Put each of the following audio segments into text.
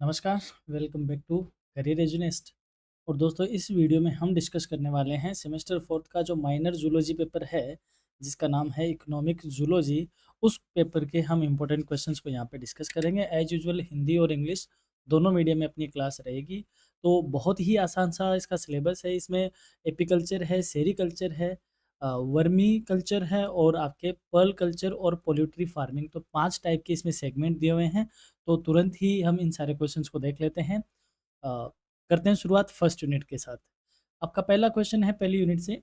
नमस्कार, welcome back to career एजुनेस्ट। और दोस्तों, इस वीडियो में हम डिस्कस करने वाले हैं सेमेस्टर फोर्थ का जो माइनर जूलॉजी पेपर है, जिसका नाम है इकोनॉमिक जूलॉजी। उस पेपर के हम इंपॉर्टेंट क्वेश्चंस को यहाँ पे डिस्कस करेंगे। एज यूजुअल हिंदी और इंग्लिश दोनों मीडियम में अपनी क्लास रहेगी। तो बहुत ही आसान सा इसका सिलेबस है। इसमें एपिकल्चर है, सेरीकल्चर है, वर्मी कल्चर है और आपके पर्ल कल्चर और पोल्ट्री फार्मिंग। तो 5 टाइप के इसमें सेगमेंट दिए हुए हैं। तो तुरंत ही हम इन सारे क्वेश्चंस को देख लेते हैं। करते हैं शुरुआत फर्स्ट यूनिट के साथ। आपका पहला क्वेश्चन है पहली यूनिट से,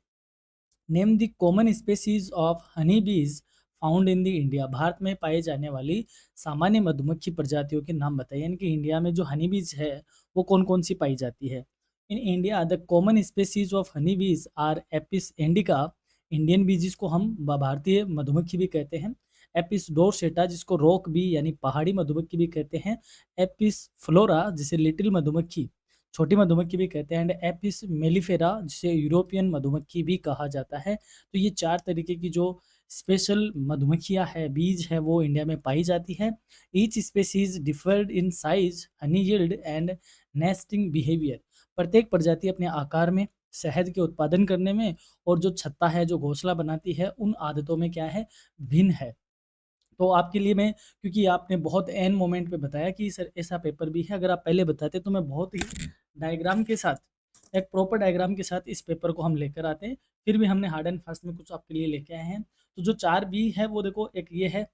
name the common species of honey bees found in the India. Bharat में पाए जाने वाली सामान्य मधुमक्खी प्रजातियों के नाम बताइए। यानी कि इंडिया में जो हनी बीज है वो कौन कौन सी पाई जाती है। In India the common species of honey bees are Apis indica. Indian बीज को हम भारतीय मधुमक्खी भी कहते हैं। एपिस डोरसेटा, जिसको रॉक बी यानी पहाड़ी मधुमक्खी भी कहते हैं। एपिस फ्लोरा, जिसे लिटिल मधुमक्खी, छोटी मधुमक्खी भी कहते हैं। एंड एपिस मेलिफेरा, जिसे यूरोपियन मधुमक्खी भी कहा जाता है। तो ये 4 तरीके की जो स्पेशल मधुमक्खियाँ है, बीज है, वो इंडिया में पाई जाती है। Each species deferred in size, Honey yield and nesting behaviour. प्रत्येक प्रजाति अपने आकार में, शहद के उत्पादन करने में और जो छत्ता है, जो घोंसला बनाती है, उन आदतों में क्या है, भिन्न है। तो आपके लिए मैं, क्योंकि आपने बहुत एन मोमेंट पे बताया कि सर ऐसा पेपर भी है, अगर आप पहले बताते तो मैं बहुत ही डायग्राम के साथ, एक प्रॉपर डायग्राम के साथ इस पेपर को हम लेकर आते हैं। फिर भी हमने हार्ड एंड फास्ट में कुछ आपके लिए लेके आए हैं। तो जो 4 बी है वो देखो, एक ये है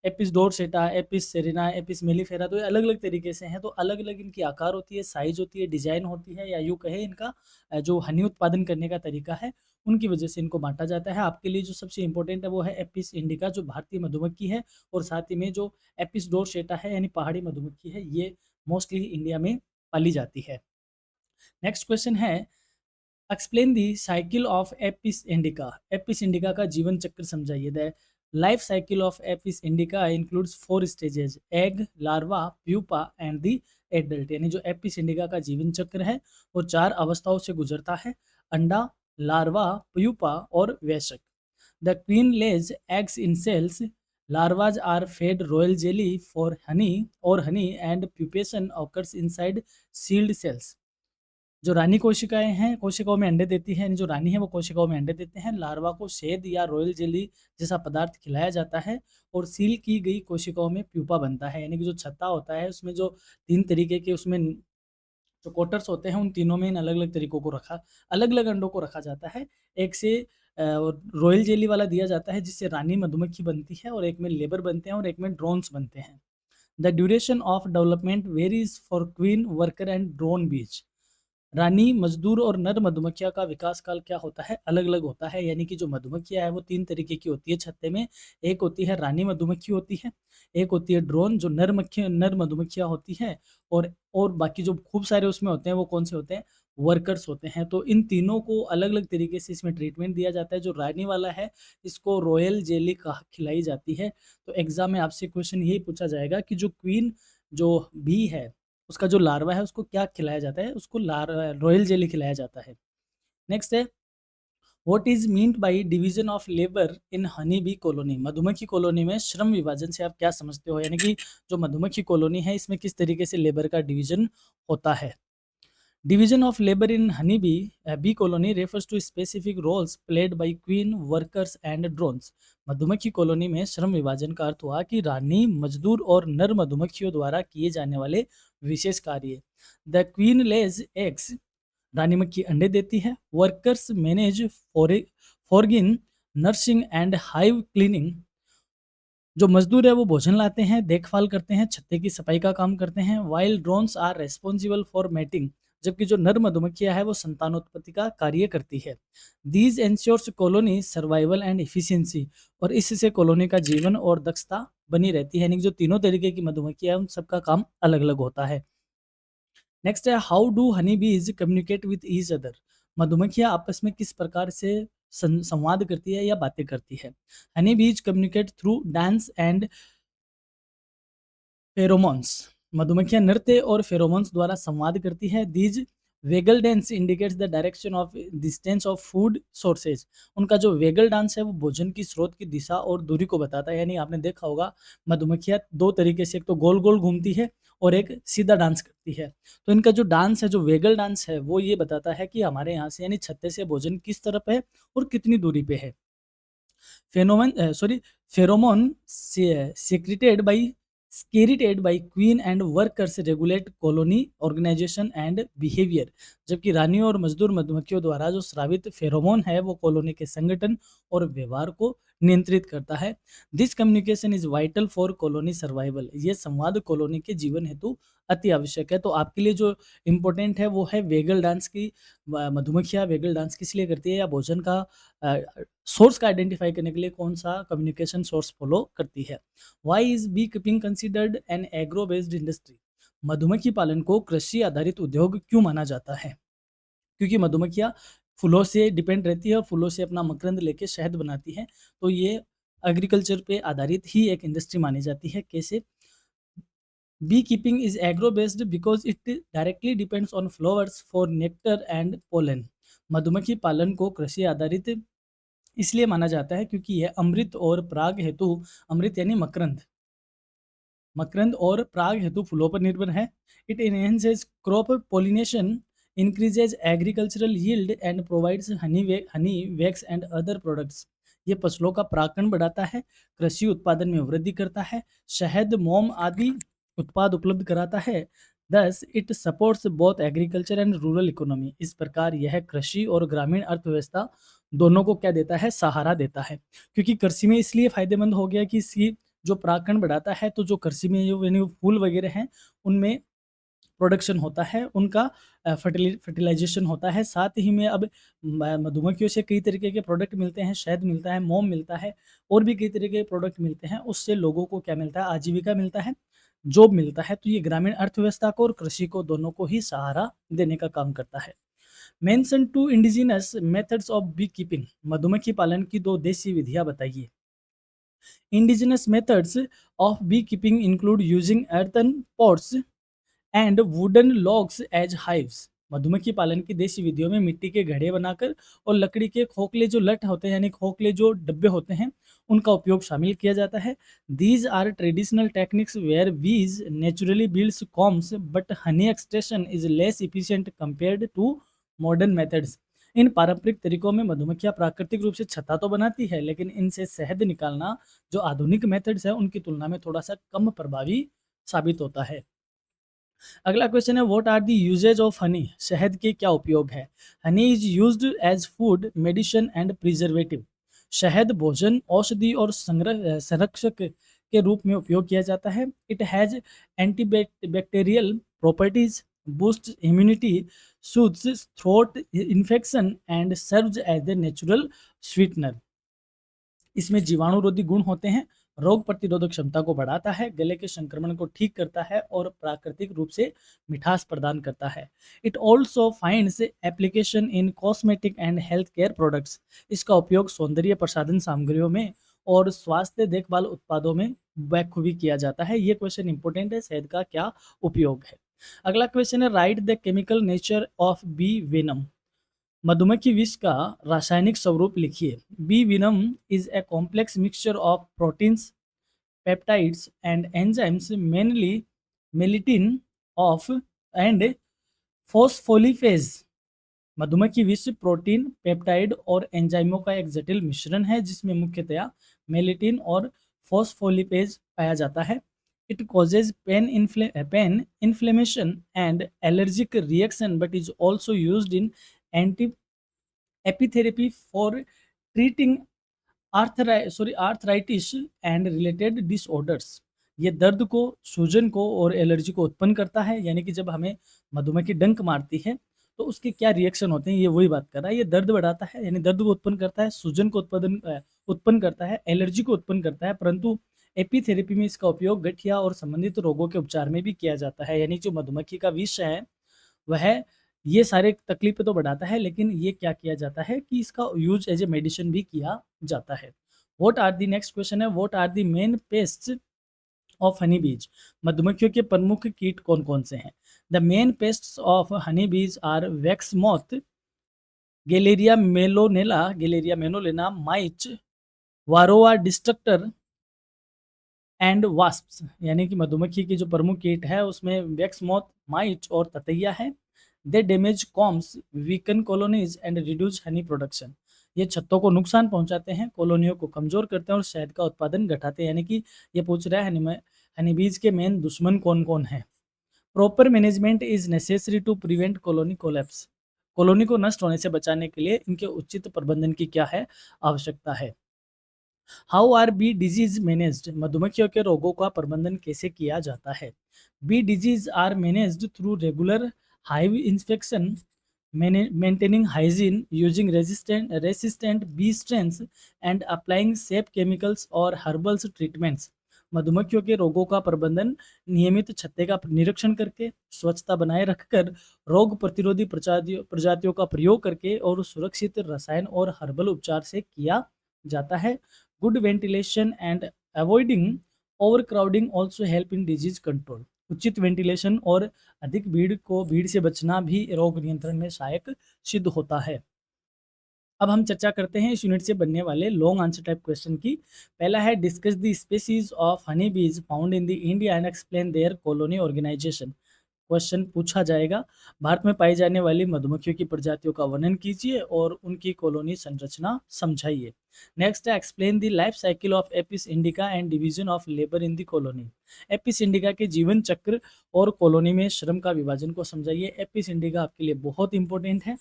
Apis dorsata, Apis Serena, Apis mellifera. तो ये अलग अलग तरीके से हैं। तो अलग अलग इनकी आकार होती है, साइज होती है, डिजाइन होती है, या यूँ कहे इनका जो हनी उत्पादन करने का तरीका है, उनकी वजह से इनको बांटा जाता है। आपके लिए जो सबसे इंपॉर्टेंट है वो है एपिस इंडिका, जो भारतीय मधुमक्खी है। और साथ ही में जो एपिस डोरसेटा है यानी पहाड़ी मधुमक्खी है, ये मोस्टली इंडिया में पाली जाती है। नेक्स्ट क्वेश्चन है, explain the cycle of Apis indica. Apis indica का जीवन चक्र समझाइए। The life cycle of Apis indica includes 4 stages, egg, larva, pupa and the adult. यानी जो एपिस इंडिका का जीवन चक्र है वो 4 अवस्थाओं से गुजरता है: अंडा, लार्वा, प्यूपा और वयस्क। The queen lays eggs in cells, larvae are fed royal jelly for honey and pupation occurs inside sealed cells। जो रानी कोशिकाएं हैं, कोशिकाओं में अंडे देती हैं। यानी जो रानी है वो कोशिकाओं में अंडे देते हैं। लार्वा को शहद या रॉयल जेली जैसा पदार्थ खिलाया जाता है और सील की गई कोशिकाओं में प्यूपा बनता है। यानी कि जो छत्ता होता है उसमें जो 3 तरीके के उसमें जो कोटर्स होते हैं, उन तीनों में इन अलग अलग तरीकों को रखा, अलग अलग अंडों को रखा जाता है। एक से रॉयल जेली वाला दिया जाता है जिससे रानी मधुमक्खी बनती है, और एक में लेबर बनते हैं और एक में ड्रोन्स बनते हैं। The duration of development varies for queen, worker and drone बीज। रानी, मजदूर और नर मधुमक्खियाँ का विकास काल क्या होता है, अलग अलग होता है। यानी कि जो मधुमक्खियाँ है वो 3 तरीके की होती है छत्ते में। एक होती है रानी मधुमक्खी होती है, एक होती है ड्रोन जो नर मधुमक्खियाँ होती है, और बाकी जो खूब सारे उसमें होते हैं वो कौन से होते हैं, वर्कर्स होते हैं। तो इन तीनों को अलग अलग तरीके से इसमें ट्रीटमेंट दिया जाता है। जो रानी वाला है इसको रॉयल जेली खिलाई जाती है। तो एग्जाम में आपसे क्वेश्चन यही पूछा जाएगा कि जो क्वीन, जो बी है, उसका जो लार्वा है उसको क्या खिलाया जाता है, उसको रॉयल जेली खिलाया जाता है। नेक्स्ट है, what is meant by division of labour in honey bee colony. मधुमक्खी कॉलोनी में श्रम विभाजन से आप क्या समझते हो। यानी कि जो मधुमक्खी कॉलोनी है इसमें किस तरीके से लेबर का डिवीजन होता है। Division of labor in honeybee bee colony refers to specific roles played by queen, workers and drones। मधुमक्खी कॉलोनी में श्रम विभाजन का अर्थ हुआ कि रानी, मजदूर और नर मधुमक्खियों द्वारा किए जाने वाले विशेष कार्य। द क्वीन लेज एग्स, रानी मक्खी अंडे देती है। Workers manage foraging, nursing and hive cleaning. जो मजदूर है वो भोजन लाते हैं, देखभाल करते हैं, छत्ते की सफाई का काम करते हैं। While drones are responsible for mating, जबकि जो नर मधुमक्खियां है वो संतानोत्पत्ति का कार्य करती है। These ensures colony survival and efficiency, और इससे कॉलोनी का जीवन और दक्षता बनी रहती है। यानी कि जो तीनों तरीके की मधुमक्खियां हैं उन सबका काम अलग अलग होता है। नेक्स्ट है, हाउ डू हनी बीज कम्युनिकेट विद ईच अदर। मधुमक्खियां आपस में किस प्रकार से संवाद करती है या बातें करती है। हनी बीज communicate through dance and pheromones. मधुमक्खियां नृत्य और फेरोमोन्स द्वारा संवाद करती है। These vagal dance indicates the direction of distance of food sources. उनका जो वेगल डांस है वो भोजन की स्रोत की दिशा और दूरी को बताता है। यानी आपने देखा होगा मधुमक्खियाँ दो तरीके से, एक तो गोल गोल घूमती है और एक सीधा डांस करती है। तो इनका जो डांस है, जो वेगल डांस है, वो ये बताता है कि हमारे यहाँ से यानी छत्ते से भोजन किस तरफ है और कितनी दूरी पे है। Pheromone secreted by queen and workers regulate colony organization and behavior। जबकि रानी और मजदूर मधुमक्खियों द्वारा जो स्रावित फेरोमोन है वो कॉलोनी के संगठन और व्यवहार को नियंत्रित करता है। This communication is vital for colony survival. ये संवाद कॉलोनी के जीवन हेतु अति आवश्यक है। तो आपके लिए जो इम्पोर्टेंट है वो है वेगल डांस की। मधुमक्खियाँ वेगल डांस किस लिए करती है, या भोजन का सोर्स का आइडेंटिफाई करने के लिए कौन सा कम्युनिकेशन सोर्स फॉलो करती है। Why is bee keeping considered an agro based industry. मधुमक्खी पालन को कृषि आधारित उद्योग क्यों माना जाता है? क्योंकि मधुमक्खियाँ फूलों से डिपेंड रहती है और फूलों से अपना मकरंद लेके शहद बनाती है। तो ये एग्रीकल्चर पे आधारित ही एक इंडस्ट्री मानी जाती है। कैसे? Beekeeping is agro-based because it directly depends on flowers for nectar and pollen। मधुमक्खी पालन को कृषि आधारित इसलिए माना जाता है क्योंकि यह अमृत और पराग हेतु, अमृत यानी मकरंद, मकरंद और पराग हेतु फूलों पर निर्भर है। It enhances crop pollination, increases agricultural yield and provides honey wax and other products. ये फसलों का परागण बढ़ाता है, कृषि उत्पादन में वृद्धि करता है, शहद, मोम आदि उत्पाद उपलब्ध कराता है। Thus it supports both agriculture and rural economy. इस प्रकार यह कृषि और ग्रामीण अर्थव्यवस्था दोनों को क्या देता है? सहारा देता है। क्योंकि कृषि में इसलिए फायदेमंद हो गया कि इसकी जो परागण बढ़ाता है, तो जो कृषि में जो यानी फूल वगैरह हैं उनमें प्रोडक्शन होता है, उनका फर्टिलाइजेशन होता है। साथ ही में अब मधुमक्खियों से कई तरीके के प्रोडक्ट मिलते हैं, शहद मिलता है, मोम मिलता है और भी कई तरह के प्रोडक्ट मिलते हैं। उससे लोगों को क्या मिलता है? आजीविका मिलता है, जॉब मिलता है। तो ये ग्रामीण अर्थव्यवस्था को और कृषि को दोनों को ही सहारा देने का काम करता है। Mention two indigenous methods of bee keeping. मधुमक्खी पालन की दो देसी विधियां बताइए। Indigenous methods of bee keeping include using earthen pots and wooden logs as hives. मधुमक्खी पालन की देसी विधियों में मिट्टी के घड़े बनाकर और लकड़ी के खोखले जो लट होते हैं यानी खोखले जो डब्बे होते हैं उनका उपयोग शामिल किया जाता है। These are traditional techniques where bees naturally builds combs but honey extraction is less efficient compared to modern methods. इन पारंपरिक तरीकों में मधुमक्खियां प्राकृतिक रूप से छत्ता तो बनाती है, लेकिन इनसे शहद निकालना जो आधुनिक मेथड्स है उनकी तुलना में थोड़ा सा कम प्रभावी साबित होता है। अगला क्वेश्चन है what are the uses of honey. शहद के क्या उपयोग है? Honey is used as food, medicine and preservative. शहद भोजन, औषधि और संरक्षक के रूप में उपयोग किया जाता है। It has antibacterial properties, boost immunity, soothes throat infection and serves as a natural sweetener. इसमें जीवाणुरोधी गुण होते हैं, रोग प्रतिरोधक क्षमता को बढ़ाता है, गले के संक्रमण को ठीक करता है और प्राकृतिक रूप से मिठास प्रदान करता है। It also finds application in cosmetic and health care products. इसका उपयोग सौंदर्य प्रसाधन सामग्रियों में और स्वास्थ्य देखभाल उत्पादों में बखूबी किया जाता है। ये क्वेश्चन इंपॉर्टेंट है, शहद का क्या उपयोग है। अगला क्वेश्चन है write the chemical nature of bee venom. मधुमक्खी विष का रासायनिक स्वरूप लिखिए। Bee venom is a complex mixture of proteins, peptides and enzymes, mainly melittin of and phospholipase. मधुमक्खी विष प्रोटीन, पेप्टाइड और एंजाइमों का एक जटिल मिश्रण है जिसमें मुख्यतया मेलिटिन और फॉस्फोलिपेज पाया जाता है। It causes pain inflammation and allergic reaction but is also used in anti apitherapy for treating arthritis and related disorders. ये दर्द को, सूजन को और एलर्जी को उत्पन्न करता है। यानी कि जब हमें मधुमक्खी डंक मारती है तो उसके क्या रिएक्शन होते हैं, ये वही बात कर रहा है। ये दर्द बढ़ाता है यानी दर्द को उत्पन्न करता है, सूजन को उत्पन्न करता है, एलर्जी को उत्पन्न करता है। परंतु एपीथेरेपी में इसका उपयोग गठिया और संबंधित रोगों के उपचार में भी किया जाता है। यानी जो मधुमक्खी का विष है वह ये सारे तकलीफें तो बढ़ाता है, लेकिन ये क्या किया जाता है कि इसका यूज एज ए मेडिसिन भी किया जाता है। What are the next question है what are the main pests of honey bees, मधुमक्खियों के प्रमुख कीट कौन कौन से हैं? The main pests of honey bees are wax moth, Galleria mellonella, mites, Varroa destructor and wasps. यानी कि मधुमक्खी की जो प्रमुख कीट है उसमें वैक्स मॉथ, माइट और ततैया है। They damage combs, weaken colonies and reduce honey production. ये छत्तों को नुकसान पहुंचाते हैं, कॉलोनियों को कमजोर करते हैं और शहद का उत्पादन घटाते हैं। यानी कि ये पूछ रहा है हनी बीज के मेन दुश्मन कौन कौन है। Proper management is necessary to prevent colony collapse. Colony को नष्ट होने से बचाने के लिए इनके उचित प्रबंधन की क्या है, आवश्यकता है। How are bee disease managed, मधुमक्खियों के रोगों का प्रबंधन कैसे किया जाता है। Bee disease are managed through regular hive inspection, maintaining hygiene, using resistant bee strains and applying safe chemicals or herbal treatments। मधुमक्खियों के रोगों का प्रबंधन नियमित छत्ते का निरीक्षण करके, स्वच्छता बनाए रखकर, रोग प्रतिरोधी प्रजातियों का प्रयोग करके और सुरक्षित रसायन और हर्बल उपचार से किया जाता है। Good ventilation and avoiding overcrowding also help in disease control. उचित वेंटिलेशन और अधिक भीड़ से बचना भी रोग नियंत्रण में सहायक सिद्ध होता है। अब हम चर्चा करते हैं इस यूनिट से बनने वाले लॉन्ग आंसर टाइप क्वेश्चन की। पहला है discuss the species of honey bees found in the India and explain their colony organization. Question पूछा जाएगा, भारत में पाई जाने वाली मधुमक्खियों की प्रजातियों का वर्णन कीजिए और उनकी कॉलोनी संरचना समझाइए। नेक्स्ट है explain the life cycle of Apis indica and division of labour in the colony. Apis indica के जीवन चक्र और कॉलोनी में श्रम का विभाजन को समझाइए। एपिस इंडिका आपके लिए बहुत इंपॉर्टेंट है।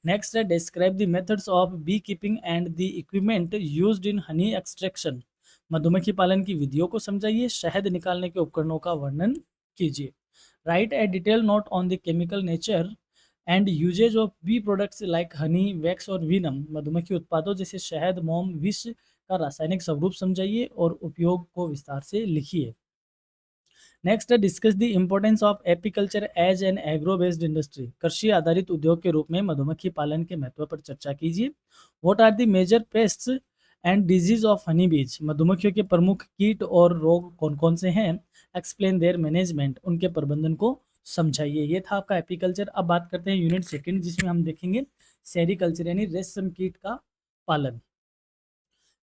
नेक्स्ट है describe the methods of bee keeping and the equipment used in honey extraction. मधुमक्खी पालन की विधियों को समझाइए। शहद निकालने के उपकरणों का वर्णन कीजिए। Write a detailed note on the chemical nature and usage of bee products like honey, wax और venom। मधुमक्खी उत्पादों जैसे शहद, मोम, विष का रासायनिक स्वरूप समझाइए और उपयोग को विस्तार से लिखिए। नेक्स्ट है discuss the importance of apiculture as an agro based industry. कृषि आधारित उद्योग के रूप में मधुमक्खी पालन के महत्व पर चर्चा कीजिए। What are the major pests and disease of honey bees. मधुमक्खियों के प्रमुख कीट और रोग कौन कौन से हैं। एक्सप्लेन देयर मैनेजमेंट, उनके प्रबंधन को समझाइए। ये था आपका एपीकल्चर। अब बात करते हैं यूनिट सेकंड, जिसमें हम देखेंगे सेरिकल्चर यानी रेशम कीट का पालन।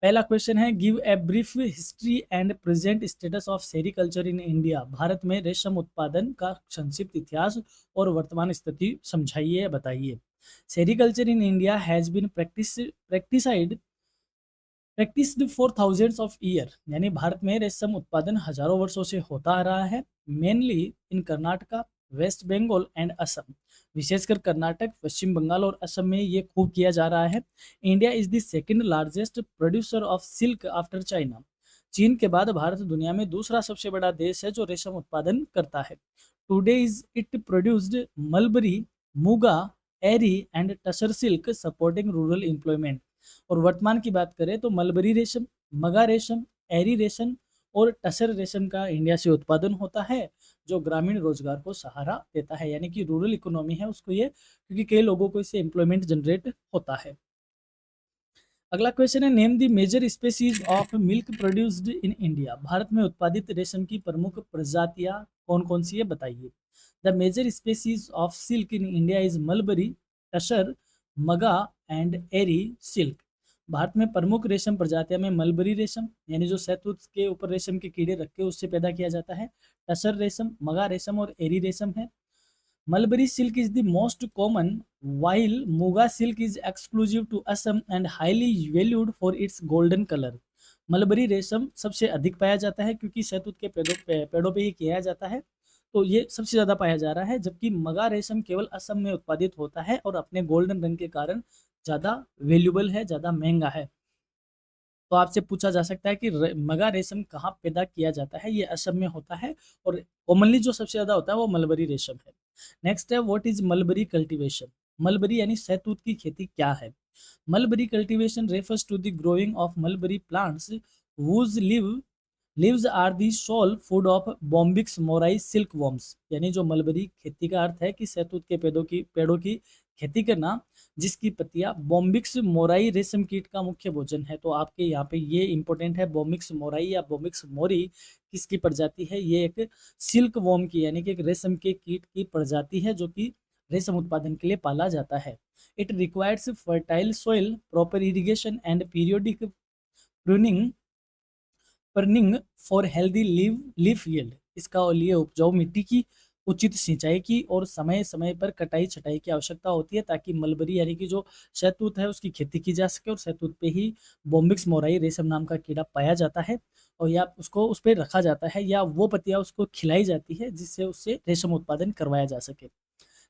पहला क्वेश्चन है give a brief history and present status of sericulture in India. Bharat में रेशम उत्पादन का संक्षिप्त इतिहास और वर्तमान स्थिति समझाइए, बताइए। Sericulture in India has been practised for thousands of year. यानी भारत में रेशम उत्पादन हजारों वर्षों से होता आ रहा है। Mainly in Karnataka, west Bengal and Assam. विशेषकर कर्नाटक, पश्चिम बंगाल और असम में ये खूब किया जा रहा है। India is the second largest producer of silk after China. चीन के बाद भारत दुनिया में दूसरा सबसे बड़ा देश है जो रेशम उत्पादन करता है। Today is it produced mulberry, muga, eri and tussar silk supporting rural employment. और वर्तमान की बात करें तो मलबरी रेशम, मगा रेशम, एरी रेशम और टसर रेशम का इंडिया से उत्पादन होता है, जो ग्रामीण रोजगार को सहारा देता है। यानी कि रूरल इकोनॉमी है उसको ये, क्योंकि कई लोगों को इससे एम्प्लॉयमेंट जनरेट होता है। अगला क्वेश्चन है name the major species of milk produced in India. Bharat में उत्पादित रेशम की प्रमुख प्रजातियां कौन कौन सी है, बताइए। The major species of silk in India is mulberry, tussar, muga and eri silk. Bharat में प्रमुख रेशम प्रजातियां में मलबरी रेशम, यानी जो शहतूत के ऊपर रेशम के कीड़े रख के उससे पैदा किया जाता है, टसर रेशम, मगा रेशम और एरी रेशम है। Mulberry silk is the most common, while Muga silk is exclusive to Assam and highly valued for its golden color। Mulberry रेशम सबसे अधिक पाया जाता है क्योंकि शहतूत के पेड़ों पे ये किया जाता है, तो ये सबसे ज़्यादा पाया जा रहा है। जबकि मगा रेशम केवल असम में उत्पादित होता है और अपने गोल्डन रंग के कारण ज़्यादा वैल्यूबल है, ज़्यादा महंगा है। तो आपसे पूछा जा सकता है कि मगा रेशम कहाँ पैदा किया जाता है, ये असम में होता है और कॉमनली जो सबसे ज़्यादा होता है वो मलबरी रेशम है। नेक्स्ट है what is mulberry cultivation. Mulberry यानी शहतूत की खेती क्या है। Mulberry cultivation refers to the growing of mulberry plants whose leaf leaves are the sole food of Bombyx mori silkworms, यानी जो मलबरी खेती का अर्थ है कि शहतूत के पेड़ों की खेती करना, जिसकी पत्तियां बॉम्बिक्स मोराई रेशम कीट का मुख्य भोजन है। तो आपके यहाँ पे ये इंपॉर्टेंट है, बॉम्बिक्स मोराई या बॉम्बिक्स मोरी किसकी प्रजाति है? ये एक सिल्क वॉर्म की, यानी कि एक रेशम के कीट की प्रजाति है जो कि रेशम उत्पादन के लिए पाला जाता है। It requires fertile soil, proper irrigation and periodic pruning pruning for healthy leaf yield. इसका लिए उपजाऊ मिट्टी की, उचित सिंचाई की और समय समय पर कटाई छटाई की आवश्यकता होती है, ताकि मलबरी यानी कि जो शहतूत है उसकी खेती की जा सके। और शहतूत पे ही बॉम्बिक्स मोराई रेशम नाम का कीड़ा पाया जाता है, और या उसको उस पर रखा जाता है, या वो पत्तियां उसको खिलाई जाती है जिससे उससे रेशम उत्पादन करवाया जा सके।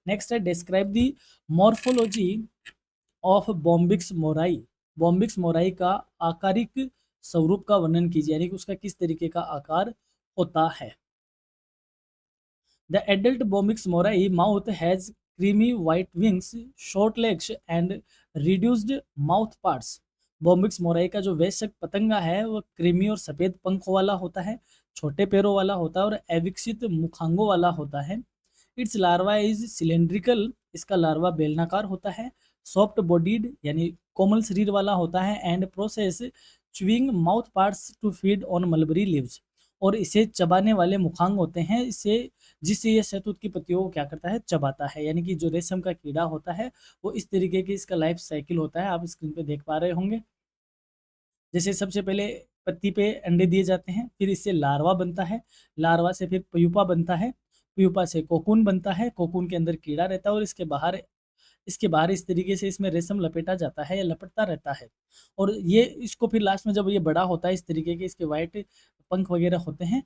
नेक्स्ट है, describe the morphology of Bombyx mori. Bombyx mori का आकारिक स्वरूप का वर्णन कीजिए, यानी कि उसका किस तरीके का आकार होता है। The adult Bombyx mori mouth has creamy white wings, short legs and reduced mouth parts. Bombyx mori का जो वयस्क पतंगा है वो क्रीमी और सफेद पंखों वाला होता है, छोटे पैरों वाला होता है और अविकसित मुखांगों वाला होता है। इट्स लार्वा इज सिलेंड्रिकल, इसका लार्वा बेलनाकार होता है। सॉफ्ट बॉडीड यानी कोमल शरीर वाला होता है। And process chewing mouth parts to feed on mulberry leaves, और इसे चबाने वाले मुखांग होते हैं, इसे जिससे ये शहतूत की पत्तियों को क्या करता है? चबाता है। यानी कि जो रेशम का कीड़ा होता है वो इस तरीके की इसका लाइफ साइकिल होता है, आप स्क्रीन पे देख पा रहे होंगे। जैसे सबसे पहले पत्ती पे अंडे दिए जाते हैं, फिर इससे लार्वा बनता है, लार्वा से फिर प्यूपा बनता है, प्यूपा से कोकून बनता है, कोकून के अंदर कीड़ा रहता है और इसके बाहर इस तरीके से इसमें रेशम लपेटा जाता है या लपटता रहता है। और ये इसको फिर लास्ट में जब ये बड़ा होता है, इस तरीके के इसके वाइट पंख वगैरह होते हैं,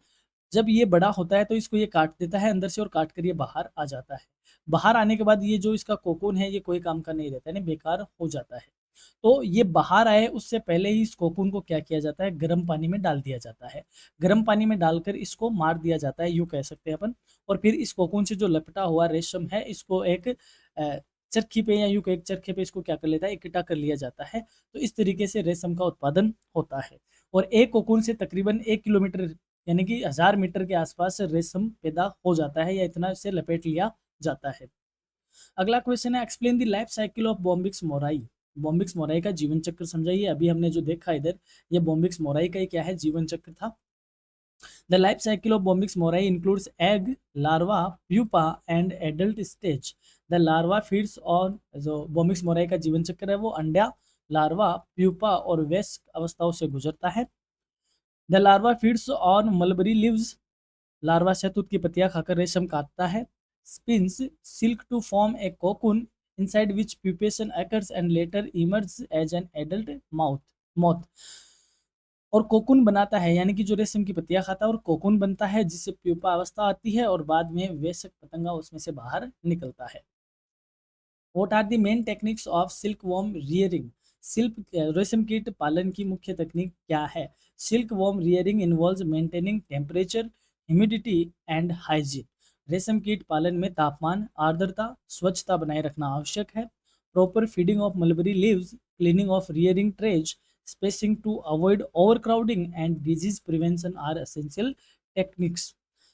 जब ये बड़ा होता है तो इसको ये काट देता है अंदर से और काट कर ये बाहर आ जाता है। बाहर आने के बाद ये जो इसका कोकून है ये कोई काम का नहीं रहता, यानी बेकार हो जाता है। तो ये बाहर आए उससे पहले ही इस कोकून को क्या किया जाता है? गर्म पानी में डाल दिया जाता है। गर्म पानी में डालकर इसको मार दिया जाता है, यूँ कह सकते हैं अपन। और फिर इस कोकून से जो लपटा हुआ रेशम है इसको एक चरखी पे या यूँ एक चरखे पे इसको क्या कर लेता है? इकट्ठा कर लिया जाता है। तो इस तरीके से रेशम का उत्पादन होता है। और एक कोकून से तकरीबन 1 किलोमीटर यानी कि 1000 मीटर के आसपास रेशम पैदा हो जाता है, या इतना इसे लपेट लिया जाता है। अगला क्वेश्चन है, explain the life cycle of Bombyx mori. Bombyx mori का जीवन चक्र समझाइए। अभी हमने जो देखा इधर, ये बॉम्बिक्स मोराई का क्या है? जीवन चक्र था। The life cycle of Bombyx mori includes egg, larva, pupa and adult stage. The larva feeds on, जो बॉम्बिक्स मोराई का जीवन चक्र है वो अंडा, लार्वा, प्यूपा और वयस्क अवस्थाओं से गुजरता है। The larva feeds on mulberry leaves, larva शहतूत की पत्तियां खाकर रेशम काटता है। Spins silk to form a cocoon inside which pupation occurs and later emerge as an adult mouth moth. और कोकून बनाता है, यानी कि जो रेशम की पत्तियां खाता है और कोकून बनता है, जिससे प्यूपा अवस्था आती है और बाद में वयस्क पतंगा उसमें से बाहर निकलता है। What are the main techniques of silkworm rearing? Silk रेशम कीट पालन की मुख्य तकनीक क्या है? Silk worm rearing involves maintaining temperature, humidity and hygiene. रेशम कीट पालन में तापमान, आर्द्रता, स्वच्छता बनाए रखना आवश्यक है। Proper feeding of mulberry leaves, cleaning of rearing trays, spacing to avoid overcrowding and disease prevention are essential techniques.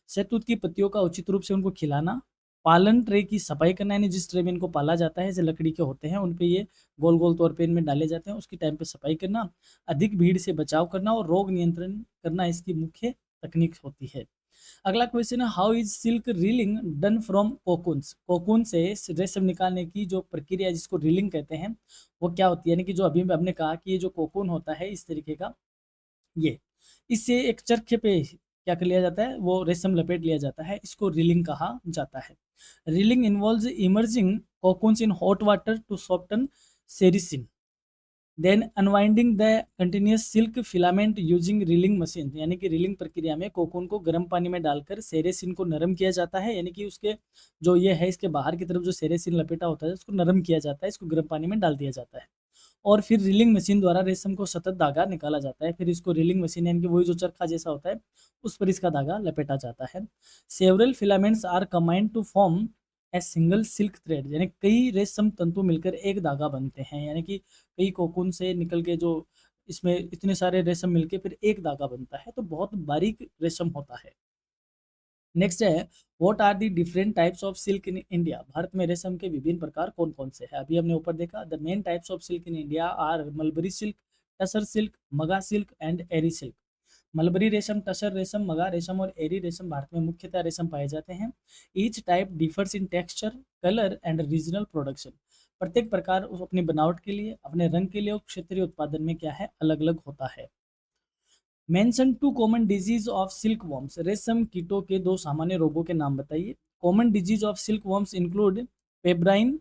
शहतूत की पत्तियों का उचित रूप से उनको खिलाना, पालन ट्रे की सफाई करना, यानी जिस ट्रे में इनको पाला जाता है, जैसे लकड़ी के होते हैं उन पे ये गोल गोल तौर पे इनमें डाले जाते हैं, उसकी टाइम पे सफाई करना, अधिक भीड़ से बचाव करना और रोग नियंत्रण करना इसकी मुख्य तकनीक होती है। अगला क्वेश्चन है, how is silk reeling done from cocoons. Cocoon से रेशम निकालने की जो प्रक्रिया जिसको रीलिंग कहते हैं वो क्या होती है? यानी कि जो अभी हमने कहा कि ये जो कोकून होता है इस तरीके का, ये इससे एक चरखे पे क्या कर लिया जाता है? वो रेशम लपेट लिया जाता है, इसको रीलिंग कहा जाता है। Reeling involves emerging cocoons in hot water to soften sericin, then unwinding the continuous silk filament using reeling machine. यानी कि रीलिंग प्रक्रिया में कोकून को गर्म पानी में डालकर सेरेसिन को नरम किया जाता है, यानी कि उसके जो ये है इसके बाहर की तरफ जो सेरेसिन लपेटा होता है उसको नरम किया जाता है, इसको गर्म पानी में डाल दिया जाता है। और फिर रीलिंग मशीन द्वारा रेशम को सतत धागा निकाला जाता है, फिर इसको रीलिंग मशीन यानी कि वही जो चरखा जैसा होता है उस पर इसका धागा लपेटा जाता है। Several filaments are combined to form a single silk thread, यानी कई रेशम तंतु मिलकर एक धागा बनते हैं, यानी कि कई कोकून से निकल के जो इसमें इतने सारे रेशम मिलके फिर एक धागा बनता है, तो बहुत बारीक रेशम होता है। नेक्स्ट है, what are the different types of silk in India? Bharat में रेशम के विभिन्न प्रकार कौन कौन से हैं? अभी हमने ऊपर देखा, the main types of silk in India are mulberry silk, tasar silk, muga silk and eri silk. Mulberry रेशम, टसर रेशम, मगा रेशम और एरी रेशम भारत में मुख्यतः रेशम पाए जाते हैं। Each type differs in texture, colour and regional production. प्रत्येक प्रकार अपनी बनावट के लिए, अपने रंग के लिए और क्षेत्रीय उत्पादन में क्या है, अलग अलग होता है। Mention two common disease of silk worms. रेशम कीटों के दो सामान्य रोगों के नाम बताइए। Common disease of silk worms include pebrine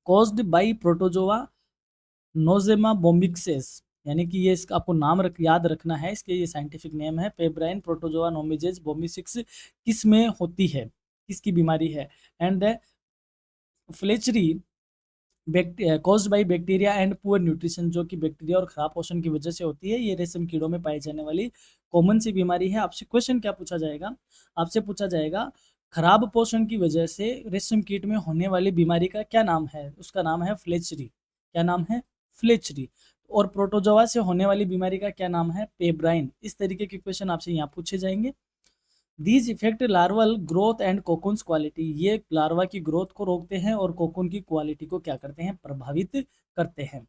caused by protozoa Nosema bombycis, यानी कि ये इसका आपको नाम याद रखना है, इसके ये साइंटिफिक नेम है पेब्राइन प्रोटोजोआ नोमिजेज बोम्बिक्स। किस में होती है, किसकी बीमारी है? And the फ्लेचरी caused by bacteria and poor nutrition, जो कि बैक्टीरिया और खराब पोषण की वजह से होती है। ये रेशम कीड़ों में पाई जाने वाली कॉमन सी बीमारी है। आपसे क्वेश्चन क्या पूछा जाएगा? आपसे पूछा जाएगा खराब पोषण की वजह से रेशम कीट में होने वाली बीमारी का क्या नाम है? उसका नाम है फ्लेचरी। क्या नाम है? फ्लेचरी। और प्रोटोजोआ से होने वाली बीमारी का क्या नाम है? पेब्राइन। इस तरीके के क्वेश्चन आपसे यहाँ पूछे जाएंगे। These effect larval growth and cocoons quality, ये लार्वा की ग्रोथ को रोकते हैं और कोकुन की क्वालिटी को क्या करते हैं? प्रभावित करते हैं।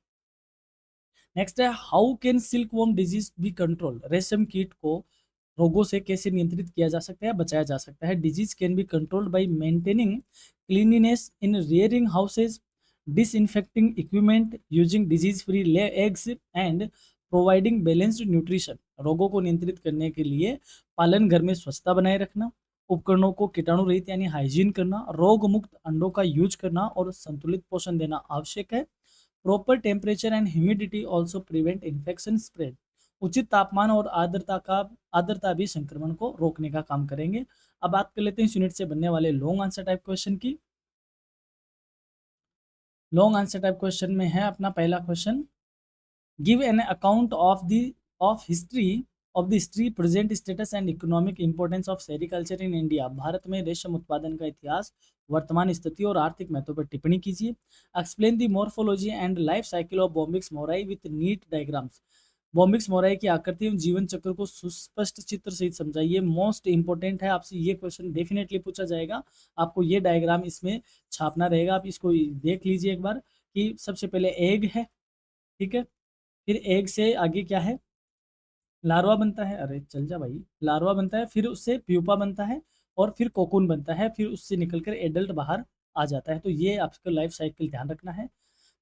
नेक्स्ट है, how can silkworm disease be control? रेशम कीट को रोगों से कैसे नियंत्रित किया जा सकता है, बचाया जा सकता है? Disease can be controlled by maintaining cleanliness in rearing houses, disinfecting equipment, using disease free lay eggs and providing balanced nutrition. रोगों को नियंत्रित करने के लिए पालन घर में स्वच्छता बनाए रखना, उपकरणों को कीटाणु रहित यानी हाइजीन करना, रोग मुक्त अंडों का यूज करना और संतुलित पोषण देना आवश्यक है। Proper temperature and humidity also prevent infection spread. उचित तापमान और आर्द्रता भी संक्रमण को रोकने का काम करेंगे। अब बात कर लेते हैं इस यूनिट से बनने वाले लॉन्ग आंसर टाइप क्वेश्चन की। लॉन्ग आंसर टाइप क्वेश्चन में है अपना पहला question, give an account of history present status and economic importance of sericulture in India. Bharat में रेशम उत्पादन का इतिहास, वर्तमान स्थिति और आर्थिक महत्व पर टिप्पणी कीजिए। Explain the morphology and life cycle of Bombyx mori with neat diagrams. Bombyx mori की आकृति एवं जीवन चक्र को सुस्पष्ट चित्र सहित समझाइए। मोस्ट इंपॉर्टेंट है, आपसे ये क्वेश्चन डेफिनेटली पूछा जाएगा। आपको ये डायग्राम इसमें छापना रहेगा, आप इसको देख लीजिए एक बार कि सबसे पहले एग है, ठीक है, फिर एग से आगे क्या है? लार्वा बनता है, अरे चल जा भाई, लार्वा बनता है, फिर उससे प्यूपा बनता है और फिर कोकून बनता है, फिर उससे निकलकर एडल्ट बाहर आ जाता है। तो ये आपका लाइफ साइकिल ध्यान रखना है।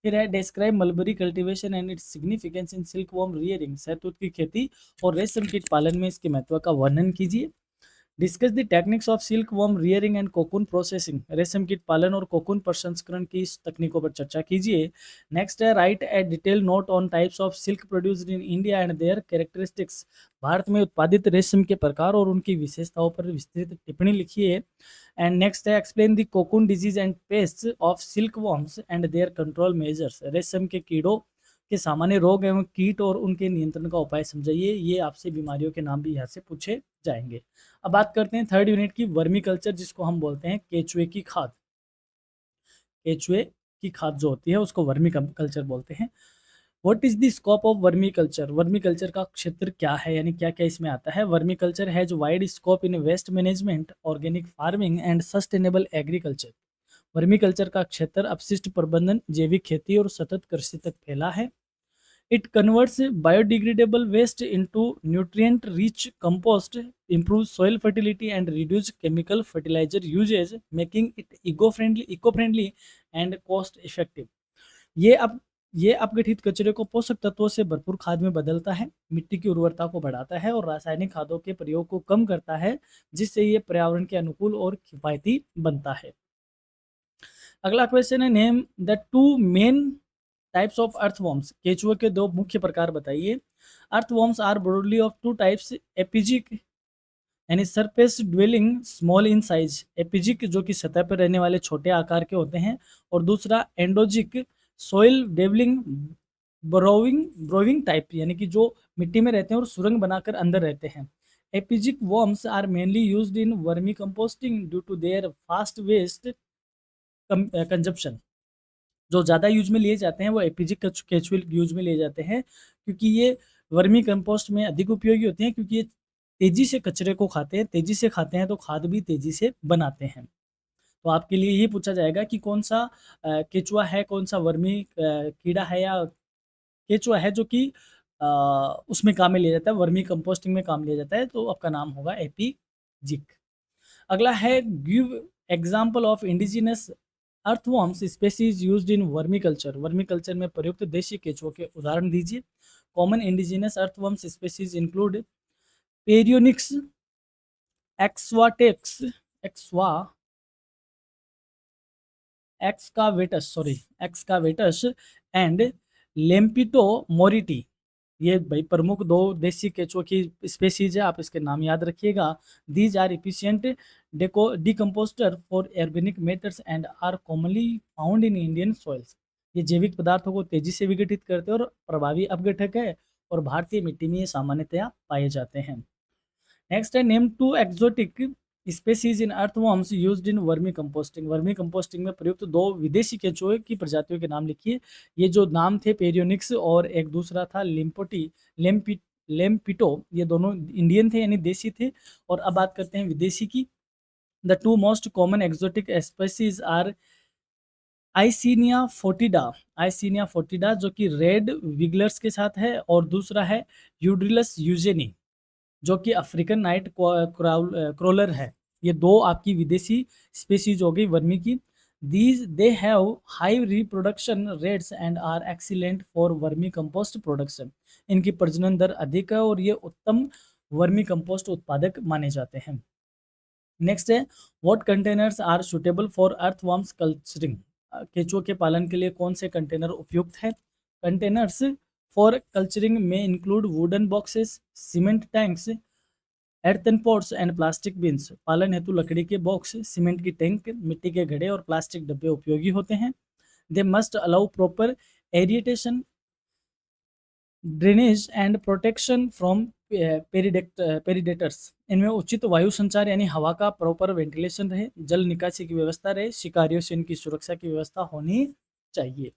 फिर है describe mulberry cultivation and its significance in silk worm rearing. शहतूत की खेती और रेशम कीट पालन में इसके महत्व का वर्णन कीजिए। Discuss the techniques of silk worm rearing and cocoon processing. रेशम कीट पालन और कोकून प्रसंस्करण की इस तकनीकों पर चर्चा कीजिए। नेक्स्ट है, right a detail note on types of silk produced in India and there characteristics. Bharat में उत्पादित रेशम के प्रकार और उनकी विशेषताओं पर विस्तृत टिप्पणी लिखिए। एंड नेक्स्ट है, explain the cocoon disease and pests of silk worms and their control measures. रेशम के कीड़ों के सामान्य रोग एवं कीट और उनके नियंत्रण का उपाय समझाइए। ये आपसे बीमारियों के नाम भी यहाँ से पूछे जाएंगे। अब बात करते हैं थर्ड यूनिट की, वर्मी कल्चर, जिसको हम बोलते हैं केचुए की खाद। केचुए की खाद जो होती है उसको वर्मी कल्चर बोलते हैं। What is the scope of vermi culture? Vermi culture का क्षेत्र क्या है, यानी क्या क्या इसमें आता है? Vermiculture has wide scope in waste management, organic farming and sustainable agriculture. Vermiculture का क्षेत्र अपशिष्ट प्रबंधन, जैविक खेती और सतत कृषि तक फैला है। It converts biodegradable waste into nutrient-rich compost, improves soil fertility, and reduces chemical fertilizer usage, making it eco-friendly and cost-effective. ये अब ये अपघटित कचरे को पोषक तत्वों से भरपूर खाद में बदलता है, मिट्टी की उर्वरता को बढ़ाता है और रासायनिक खादों के प्रयोग को कम करता है, जिससे ये पर्यावरण के अनुकूल और किफायती बनता है। अगला क्वेश्चन है, name the two main types of earthworms. केचुए के दो मुख्य प्रकार बताइए। Earthworms are broadly of two types, epigeic यानी surface dwelling small in size. Epigeic जो कि सतह पर रहने वाले छोटे आकार के होते हैं, और दूसरा एंडोजिक सोइल डेवलिंग ब्रोविंग टाइप, यानी कि जो मिट्टी में रहते हैं और सुरंग बनाकर अंदर रहते हैं। Epigeic worms are mainly used in vermicomposting due to their fast waste consumption. जो ज़्यादा यूज में लिए जाते हैं वो एपीजी केचुअल यूज में लिए जाते हैं, क्योंकि ये वर्मी कंपोस्ट में अधिक उपयोगी होते हैं, क्योंकि ये तेज़ी से कचरे को खाते हैं, तेज़ी से खाते हैं तो खाद भी तेज़ी से बनाते हैं। तो आपके लिए ये पूछा जाएगा कि कौन-सा केचुआ है, कौन-सा वर्मी कीड़ा है या केचुआ है जो कि अ, उसमें काम में लिया जाता है, वर्मी कंपोस्टिंग में काम लिया जाता है, तो आपका नाम होगा एपीजिक। अगला है give example of indigenous earthworms species used in vermi culture. Vermi culture में प्रयुक्त देशी केचुओं के उदाहरण दीजिए। Common indigenous earthworms species include Perionyx, excavatus, exca excavatus and Lampito mauritii. ये भाई प्रमुख दो देसी केचुआ की स्पेसीज है, आप इसके नाम याद रखिएगा। These are efficient decomposer for organic matters and are commonly found in Indian soils. ये जैविक पदार्थों को तेजी से विघटित करते हैं और प्रभावी अपघटक है, और भारतीय मिट्टी में ये सामान्यतया पाए जाते हैं। नेक्स्ट है name two exotic species in earthworms used in vermi composting. Vermicomposting में प्रयुक्त दो विदेशी केंचुए की प्रजातियों के नाम लिखिए। ये जो नाम थे पेरियोनिक्स और एक दूसरा था लेम्पी लेम्पिटो, ये दोनों इंडियन थे यानी देसी थे। और अब बात करते हैं विदेशी की। The two most common exotic species are Eisenia fetida जो कि रेड विगलर्स के साथ है, और दूसरा है यूड्रिलस यूजेनी जो कि अफ्रीकन नाइट क्रोलर है। ये दो आपकी विदेशी स्पीशीज हो गई वर्मी की। These they have high reproduction rates and are excellent for vermicompost production. इनकी प्रजनन दर अधिक है और ये उत्तम वर्मी कंपोस्ट उत्पादक माने जाते हैं। नेक्स्ट है what containers are suitable for earthworms culturing. केंचुओं के पालन के लिए कौन से कंटेनर उपयुक्त है? कंटेनर्स फॉर कल्चरिंग में include wooden boxes, cement tanks, earthen pots and plastic bins. पालन हेतु लकड़ी के बॉक्स, सीमेंट की टैंक, मिट्टी के घड़े और प्लास्टिक डब्बे उपयोगी होते हैं। They must allow proper aeration, drainage and protection from predators. इनमें उचित वायु संचार यानी हवा का प्रॉपर वेंटिलेशन रहे, जल निकासी की व्यवस्था रहे, शिकारियों से इनकी सुरक्षा की व्यवस्था होनी चाहिए।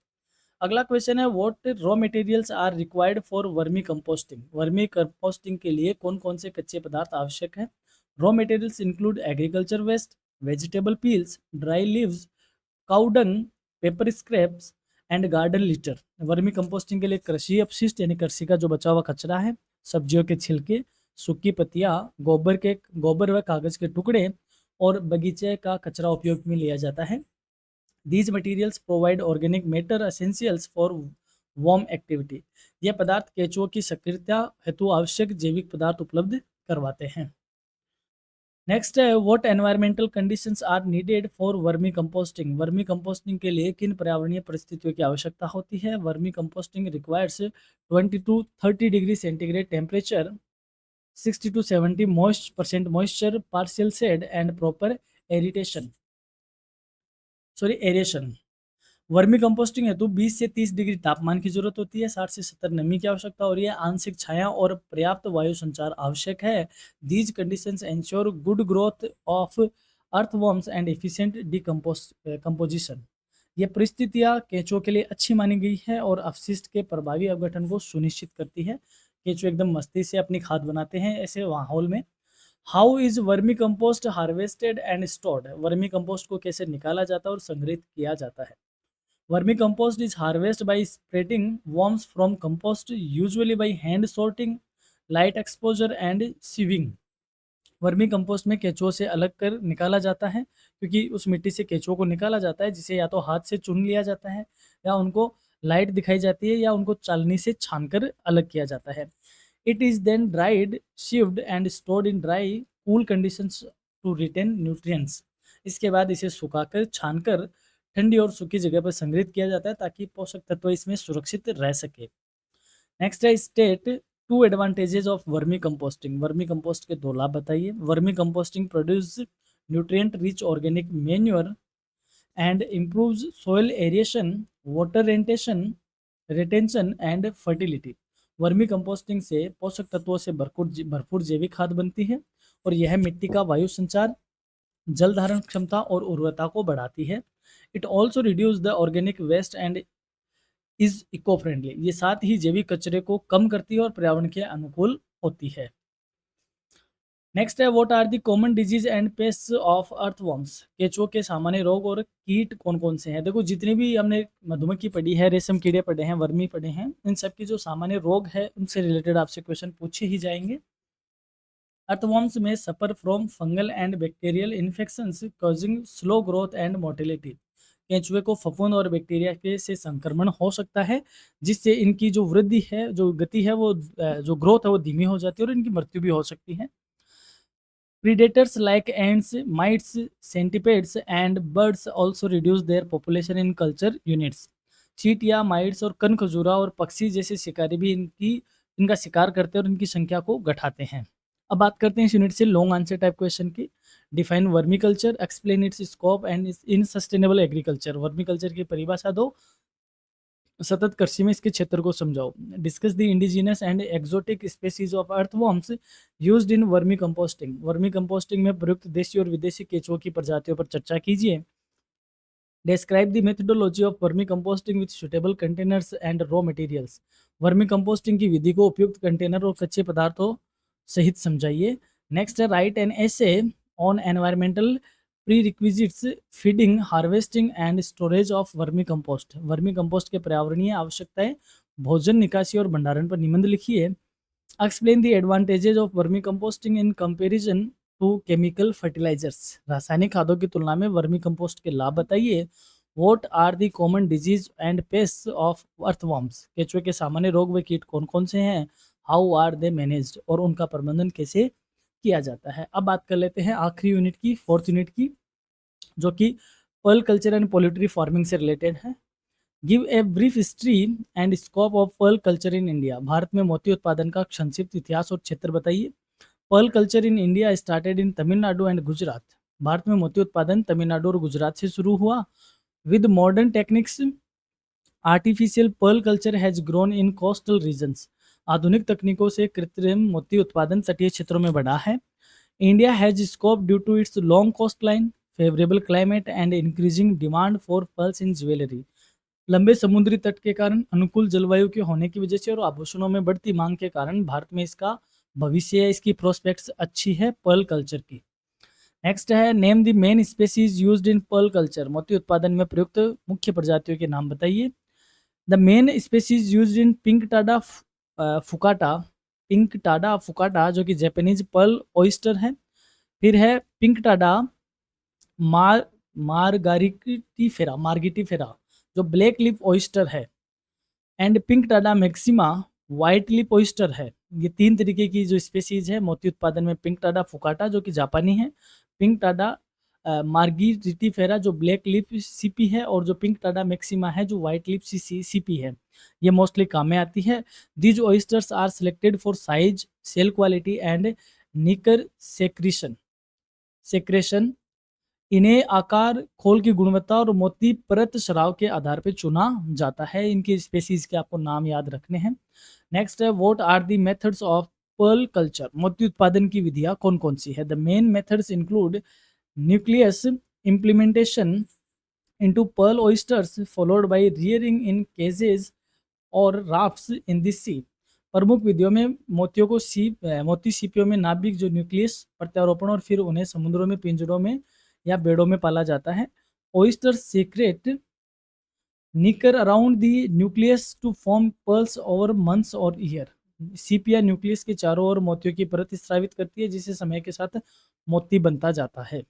अगला क्वेश्चन है what raw materials are required for vermi composting. Vermicomposting के लिए कौन कौन से कच्चे पदार्थ आवश्यक हैं? Raw materials include agriculture waste, vegetable peels, dry leaves, cow dung, paper scraps and garden litter. Vermicomposting के लिए कृषि अपशिष्ट यानी कृषि का जो बचा हुआ कचरा है, सब्जियों के छिलके, सूखी पत्तियां, गोबर व कागज के टुकड़े और बगीचे का कचरा उपयोग में लिया जाता है। These materials provide organic matter essentials for worm activity। यह पदार्थ केंचुओं की सक्रियता हेतु आवश्यक जैविक पदार्थ उपलब्ध करवाते हैं। नेक्स्ट है what environmental conditions are needed for vermi composting. Vermicomposting के लिए किन पर्यावरणीय परिस्थितियों की आवश्यकता होती है? Vermicomposting requires 20 to 30 degree centigrade temperature, 60 to 70% moisture, partial shade and proper aeration. Vermicomposting हेतु 20 से 30 डिग्री तापमान की जरूरत होती है, 60 से 70 नमी की आवश्यकता हो रही है, आंशिक छाया और पर्याप्त वायु संचार आवश्यक है। These conditions ensure good growth of earthworms and efficient composition. ये परिस्थितियाँ केंचुओं के लिए अच्छी मानी गई है और अपशिष्ट के प्रभावी अपघटन को सुनिश्चित करती है। केंचुए एकदम मस्ती से अपनी खाद बनाते हैं ऐसे माहौल में। How is vermi compost harvested and stored. Vermi compost को कैसे निकाला जाता है और संग्रहित किया जाता है? Vermi compost is harvested by spreading worms from compost, usually by hand sorting, light exposure and sieving। Vermi compost में केंचुओं से अलग कर निकाला जाता है, क्योंकि उस मिट्टी से केंचुओं को निकाला जाता है जिसे या तो हाथ से चुन लिया जाता है या उनको लाइट दिखाई जाती है या उनको चालनी से छानकर अलग किया जाता है। It is then dried, sieved and stored in dry cool conditions to retain nutrients. इसके बाद इसे सुखाकर छानकर ठंडी और सूखी जगह पर संग्रहित किया जाता है ताकि पोषक तत्व इसमें सुरक्षित रह सके। नेक्स्ट है state two advantages of vermi composting. Vermi compost के दो लाभ बताइए। Vermi composting produce nutrient rich organic manure and improves soil aeration, water retention and fertility. Vermi composting से पोषक तत्वों से भरपूर जैविक खाद बनती है और यह मिट्टी का वायु संचार, जल धारण क्षमता और उर्वरता को बढ़ाती है। It also reduce the organic waste and is eco friendly, ये साथ ही जैविक कचरे को कम करती है और पर्यावरण के अनुकूल होती है। नेक्स्ट है, what are the common disease and pest of earthworms, केचुओं के सामान्य रोग और कीट कौन कौन से हैं। देखो जितनी भी हमने मधुमक्खी पढ़ी है, रेशम कीड़े पढ़े हैं, वर्मी पढ़े हैं, इन सब की जो सामान्य रोग है उनसे रिलेटेड आपसे क्वेश्चन पूछे ही जाएंगे। अर्थवर्म्स में suffer from fungal and bacterial infections causing slow growth and mortality, केंचुए को फफूंद और बैक्टीरिया के से संक्रमण हो सकता है, जिससे इनकी जो वृद्धि है, जो गति है, वो जो ग्रोथ है वो धीमी हो जाती है और इनकी मृत्यु भी हो सकती है। Predators like ants, mites, centipedes, and birds also reduce their population in culture units. चींट या माइट्स और कण खजूरा और पक्षी जैसे शिकारी भी इनका शिकार करते हैं और इनकी संख्या को घटाते हैं। अब बात करते हैं इस यूनिट से लॉन्ग आंसर टाइप क्वेश्चन की। Define vermi culture, explain it's scope and in sustainable agriculture. Vermi culture की परिभाषा दो, सतत कृषि में इसके क्षेत्र को समझाओ। Discuss the indigenous and exotic species of earthworms used in vermi composting. Vermicomposting में प्रयुक्त देशी और विदेशी केंचुओं की प्रजातियों पर चर्चा कीजिए। Describe the methodology of vermi composting with suitable containers and raw materials. Vermi composting की विधि को उपयुक्त कंटेनर और कच्चे पदार्थों सहित समझाइए। नेक्स्ट है, write an essay on environmental prerequisites, feeding, harvesting and storage of vermi compost. Vermi compost के पर्यावरणीय आवश्यकताएं, भोजन निकासी और भंडारण पर निबंध लिखिए। Explain the advantages of vermi composting in comparison to chemical fertilizers. रासायनिक खादों की तुलना में वर्मी कंपोस्ट के लाभ बताइए। What are the common disease and pest of earthworms. केंचुए के सामान्य रोग व कीट कौन कौन से हैं। हाउ आर दे मैनेज्ड, और उनका प्रबंधन कैसे किया जाता है। अब बात कर लेते हैं आखिरी यूनिट की, फोर्थ यूनिट की, जो कि pearl culture and poultry farming से रिलेटेड है। Give a brief history and scope of pearl culture in India. Bharat में मोती उत्पादन का संक्षिप्त इतिहास और क्षेत्र बताइए। Pearl culture in India started in Tamil Nadu and Gujarat. भारत में मोती उत्पादन तमिलनाडु और गुजरात से शुरू हुआ। With modern techniques artificial pearl culture has grown in coastal regions. आधुनिक तकनीकों से कृत्रिम मोती उत्पादन तटीय क्षेत्रों में बढ़ा है। India has scope due to its long coast line, favourable climate and increasing demand for pearls in jewellery. लंबे समुद्री तट के कारण, अनुकूल जलवायु के होने की वजह से और आभूषणों में बढ़ती मांग के कारण भारत में इसका भविष्य है, इसकी प्रोस्पेक्ट्स अच्छी है पर्ल कल्चर की। नेक्स्ट है, name the main species used in pearl culture. मोती उत्पादन में प्रयुक्त मुख्य प्रजातियों के नाम बताइए। The main species used in pinctada fucata, pinctada fucata जो कि जापानीज पर्ल ऑयस्टर है। फिर है पिंक टाडा मार मार्गिटिफेरा जो ब्लैक लिप ऑयस्टर है। And pink Tada maxima white lip oyster है। ये तीन तरीके की जो स्पेसीज है मोती उत्पादन में, पिंक टाडा फुकाटा जो कि जापानी है, पिंक टाडा मार्गिटिफेरा जो ब्लैक लिप सीपी है, और जो पिंक टाडा मैक्सिमा है जो व्हाइट लिप सीपी है, ये मोस्टली काम में आती है। These oysters are selected for size, shell quality and nacre secretion. इन्हें आकार, खोल की गुणवत्ता और मोती परत स्राव के आधार पर चुना जाता है। इनकी स्पेसीज के आपको नाम याद रखने हैं। नेक्स्ट है, what are the methods of pearl culture. मोती उत्पादन की विधियां कौन कौन सी है। The main methods include nucleus implementation into pearl oysters followed by rearing in cages और राफ्ट्स इन द सी। प्रमुख विधियों में मोतियों को मोती सीपियों में नाभिक जो न्यूक्लियस, प्रत्यारोपण और फिर उन्हें समुद्रों में पिंजरों में या बेड़ों में पाला जाता है। Oyster secrete nacre around the nucleus to form pearls over months और ईयर। सीपिया न्यूक्लियस के चारों ओर मोतियों की परत स्रावित करती है, जिससे समय के साथ मोती बनता जाता है।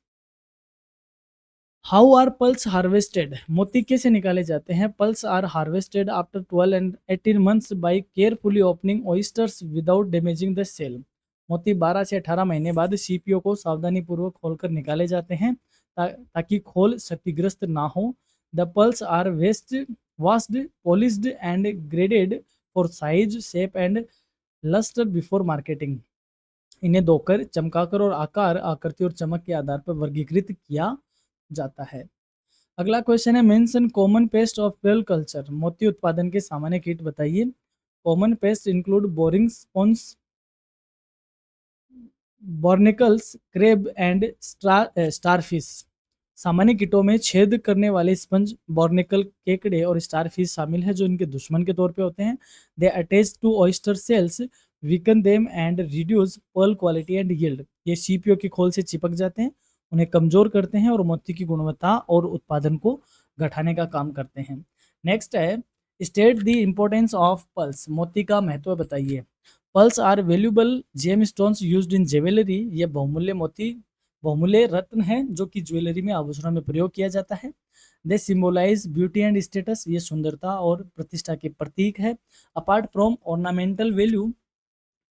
How are pearls harvested. मोती कैसे निकाले जाते हैं। Pearls are harvested after 12 and 18 months by carefully opening oysters without damaging the shell. मोती 12 से 18 महीने बाद सीपियों को सावधानी पूर्वक खोलकर निकाले जाते हैं ताकि खोल क्षतिग्रस्त ना हो। The pearls are washed, polished and graded for size, shape and lustre before marketing. इन्हें धोकर, चमकाकर और आकार, आकृति और चमक के आधार पर वर्गीकृत किया जाता है। अगला क्वेश्चन है, mention common pest of pearl culture. मोती उत्पादन के सामान्य कीट बताइए। Common pest include boring sponge, barnacles, crab and starfish. सामान्य कीटों में छेद करने वाले स्पंज, बॉर्निकल, केकड़े और स्टारफिश शामिल है जो इनके दुश्मन के तौर पे होते हैं। They attach to oyster shells, weaken them and reduce pearl quality and yield. ये सीपियों की खोल से चिपक जाते हैं, उन्हें कमजोर करते हैं और मोती की गुणवत्ता और उत्पादन को घटाने का काम करते हैं। नेक्स्ट है, state the importance of pearls. मोती का महत्व बताइए। Pearls are valuable gem stones used in jewellery. ये बहुमूल्य मोती, बहुमूल्य रत्न है जो कि ज्वेलरी में, आभूषणों में प्रयोग किया जाता है। दे सिम्बोलाइज ब्यूटी एंड स्टेटस। ये सुंदरता और प्रतिष्ठा के प्रतीक है। Apart from ornamental value,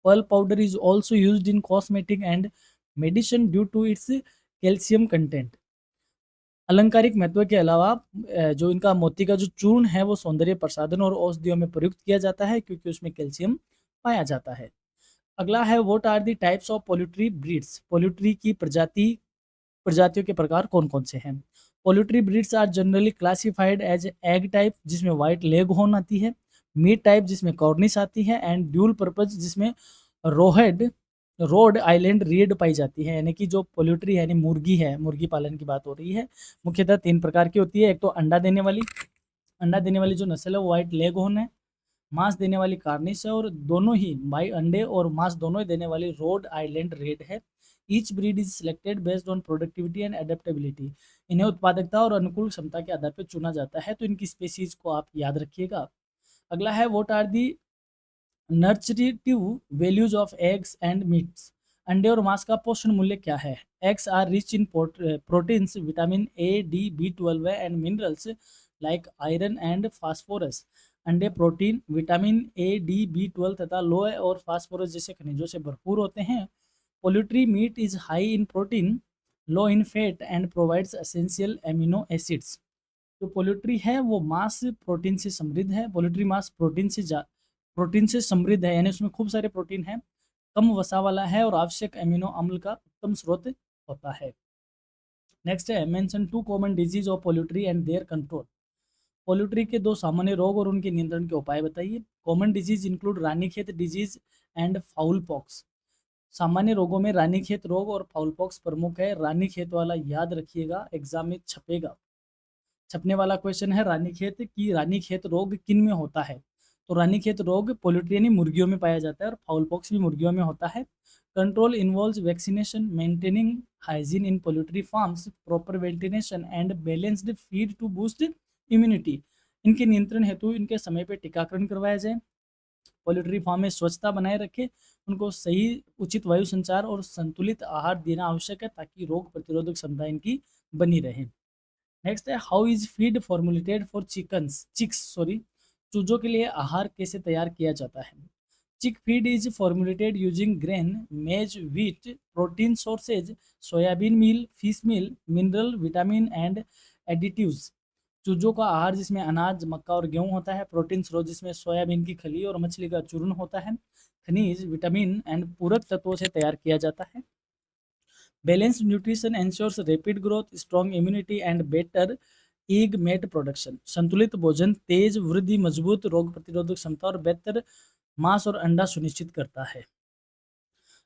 pearl powder is also used in cosmetic and medicine due to its calcium content. अलंकारिक महत्व के अलावा जो इनका मोती का जो चूर्ण है वो सौंदर्य प्रसाधन और औषधियों में प्रयुक्त किया जाता है क्योंकि उसमें कैल्शियम पाया जाता है। अगला है, what are the types of poultry breeds. Poultry की प्रजातियों के प्रकार कौन कौन से हैं। Poultry breeds are generally classified as egg type जिसमें वाइट लेग होन आती है, मीट टाइप जिसमें कॉर्निश आती है, एंड ड्यूल पर्पज जिसमें रोहेड रोड आइलैंड रेड पाई जाती है। यानी कि जो पोल्ट्री है, यानी मुर्गी है, मुर्गी पालन की बात हो रही है, मुख्यतः 3 प्रकार की होती है। एक तो अंडा देने वाली जो नस्ल है वो वाइट लेग होन है, मांस देने वाली कार्निश है, और दोनों ही भाई अंडे और मांस दोनों ही देने वाली रोड आइलैंड रेड है। Each breed is selected based on productivity and adaptability. इन्हें उत्पादकता और अनुकूल क्षमता के आधार पर चुना जाता है, तो इनकी स्पेसीज को आप याद रखिएगा। अगला है, what are the nutritive values of eggs and meats. अंडे और मांस का पोषण मूल्य क्या है। Eggs are rich in proteins, vitamin A, D, B12 and minerals like iron and phosphorus. अंडे protein, vitamin A, D, B12 तथा लोह और फास्फोरस जैसे खनिजों से भरपूर होते हैं। Poultry meet is high in protein, low in fat and provides essential amino acids. जो पोल्ट्री है वो मांस प्रोटीन से समृद्ध है। पोल्ट्री मांस प्रोटीन से समृद्ध है, यानी उसमें खूब सारे प्रोटीन है, कम वसा वाला है और आवश्यक एमिनो अम्ल का उत्तम स्रोत होता है। नेक्स्ट है, mention 2 common disease of poultry and their control. Poultry के 2 सामान्य रोग और उनके नियंत्रण के उपाय बताइए। Common disease include Ranikhet disease and foul pox. सामान्य रोगों में रानीखेत रोग और फाउल पॉक्स प्रमुख है। रानीखेत वाला याद रखिएगा, एग्जाम में छपने वाला क्वेश्चन है रानीखेत रोग किन में होता है। तो रानीखेत रोग पोल्ट्री यानी मुर्गियों में पाया जाता है, और फाउल पॉक्स भी मुर्गियों में होता है। Control involves vaccination, maintaining hygiene in poultry farms, proper ventilation and balanced feed to boost immunity. इनके नियंत्रण हेतु इनके समय पर टीकाकरण करवाया जाए, पोल्ट्री फार्म में स्वच्छता बनाए रखे, उनको सही उचित वायु संचार और संतुलित आहार देना आवश्यक है ताकि रोग प्रतिरोधक क्षमता इनकी बनी रहे। नेक्स्ट है, how is feed formulated for chicks. चूजों के लिए आहार कैसे तैयार किया जाता है। Chick feed is formulated using grain, maize, wheat, protein sources, soybean meal, fish meal, mineral, vitamin and additives. चूजों का आहार जिसमें अनाज, मक्का और गेहूं होता है। प्रोटीन स्रोत जिसमें सोयाबीन की खली और मछली का चूर्ण होता है। खनिज, विटामिन एंड पूरक तत्वों से तैयार किया जाता है। Balanced nutrition ensures rapid growth, strong immunity and better egg meat production. संतुलित भोजन तेज वृद्धि, मजबूत रोग प्रतिरोधक क्षमता और बेहतर मांस और अंडा सुनिश्चित करता है।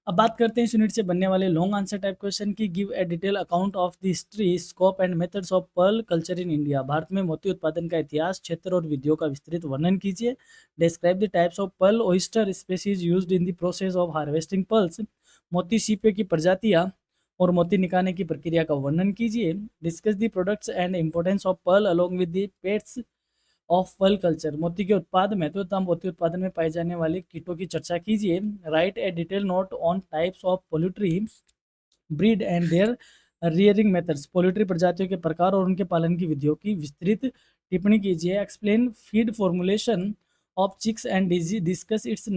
अब बात करते हैं इस यूनिट से बनने वाले लॉन्ग आंसर टाइप क्वेश्चन की। Give a detail account of the history, scope and methods of pearl culture in India. Bharat में मोती उत्पादन का इतिहास, क्षेत्र और विधियों का विस्तृत वर्णन कीजिए। Describe the types of pearl oyster species used in the process of harvesting pearls. मोती सीपे की प्रजातियां और मोती निकालने की प्रक्रिया का वर्णन कीजिए। Discuss the products and importance of pearl along with the pets of pearl culture. मोती के उत्पाद, महत्व तथा मोती उत्पादन में पाए जाने वाले कीटों की चर्चा कीजिए। Write a detail note on types of poultry breed and their rearing methods. Poultry प्रजातियों के प्रकार और उनके पालन की विधियों की विस्तृत टिप्पणी कीजिए। Explain feed formulation of chicks and discuss its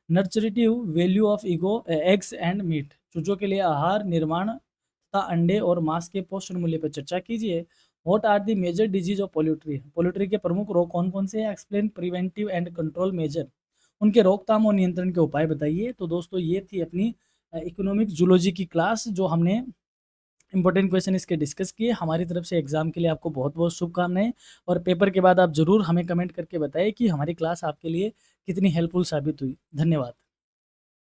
nutritive value of eggs and meat. चूजों के लिए आहार, निर्माण तथा अंडे और मांस के पोषण मूल्य पर चर्चा कीजिए। What are the major disease of poultry. Poultry के प्रमुख रोग कौन कौन से हैं। Explain preventive and control measure. उनके रोकथाम और नियंत्रण के उपाय बताइए। तो दोस्तों ये थी अपनी इकोनॉमिक जूलॉजी की क्लास, जो हमने इंपॉर्टेंट क्वेश्चन इसके डिस्कस किए। हमारी तरफ से एग्जाम के लिए आपको बहुत बहुत शुभकामनाएं, और पेपर के बाद आप जरूर हमें कमेंट करके बताएं कि हमारी क्लास आपके लिए कितनी हेल्पफुल साबित हुई। धन्यवाद।